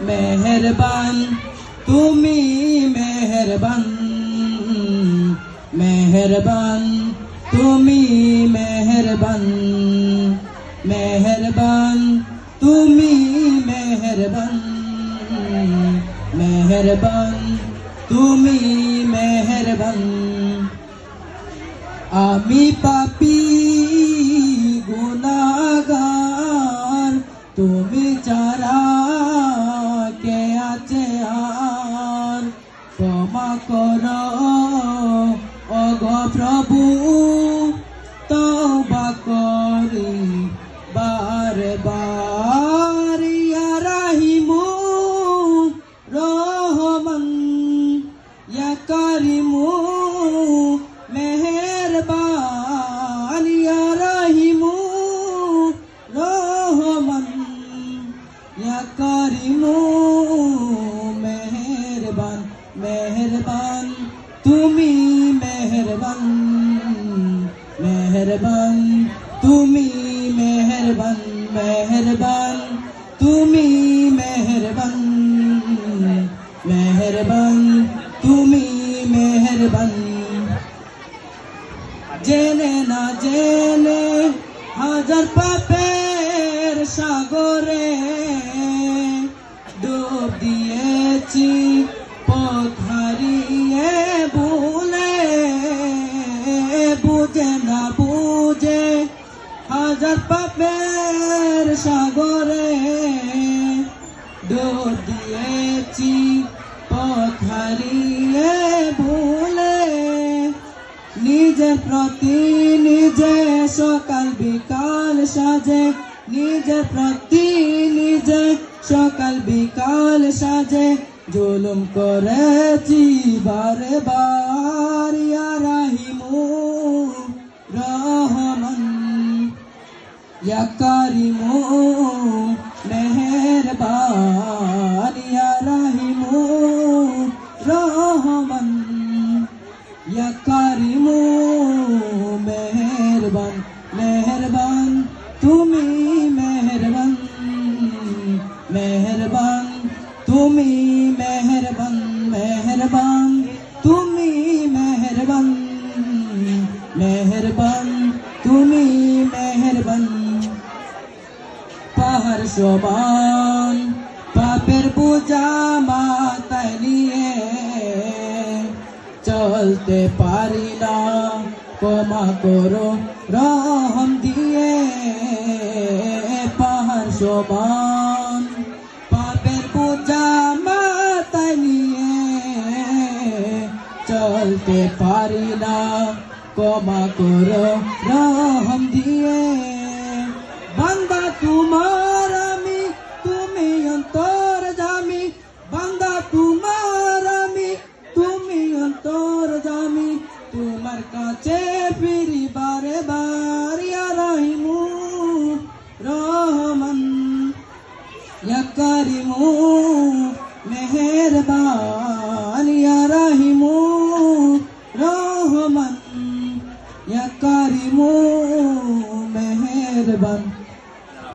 মেহেরবান তুমি মেহেরবান, মেহেরবান তুমি মেহেরবান, মেহেরবান তুমি মেহেরবান, মেহেরবান তুমি মেহেরবান। আমি পাপী গুনাহগার, তুমি ছাড়া কে আছে আর, ক্ষমা করো ওগো প্রভু, তওবা করি বারে বার। ইয়া রাহিমু রহমান, ইয়া কারিমু মেহেরবান, ইয়া রাহিমু রহমান, ইয়া কারিমু মেহেরবান, মেহেরবান তুমি মেহেরবান, মেহেরবান তুমি মেহেরবান, মেহেরবান তুমি মেহেরবান, মেহেরবান তুমি মেহেরবান। জেনে না জেনে হাজার পাপের সাগরে ডুব দিয়েছি, পথ হারিয়ে ভুলে, বুঝে না বুঝে হাজার পাপের সাগরে ডুব দিয়েছি, পথ হারিয়ে ভুলে। নিজের প্রতি নিজে সকাল বিকাল সাজে, নিজের প্রতি নিজে সকাল বিকাল সাজে, জুলুম করেছি বারে বার। ইয়া রাহিমু রহমান, ইয়া কারিমু মেহেরবান, ইয়া রাহিমু রহমান, ইয়া কারিমু মেহেরবান, মেহেরবান তুমি মেহেরবান, মেহেরবান তুমি মেহেরবান, মেহেরবান তুমি মেহেরবান, মেহেরবান তুমি মেহেরবান। পাহাড় সমান পাপের বোঝা মাথায় নিয়ে চলতে পারি না, ক্ষমা করো রহম দিয়ে। পাহাড় সমান পাপের বোঝা মাথায় নিয়ে চলতে পারি না, ক্ষমা করো রহম দিয়ে। বান্দা তোমার আমি, তুমি অন্তর্যামী, বান্দা তোমার আমি, তুমি অন্তর্যামী, তোমার কাছে ফিরি বারে বার। ইয়া রাহিমু রহমান, ইয়া কারিমু মেহেরবান।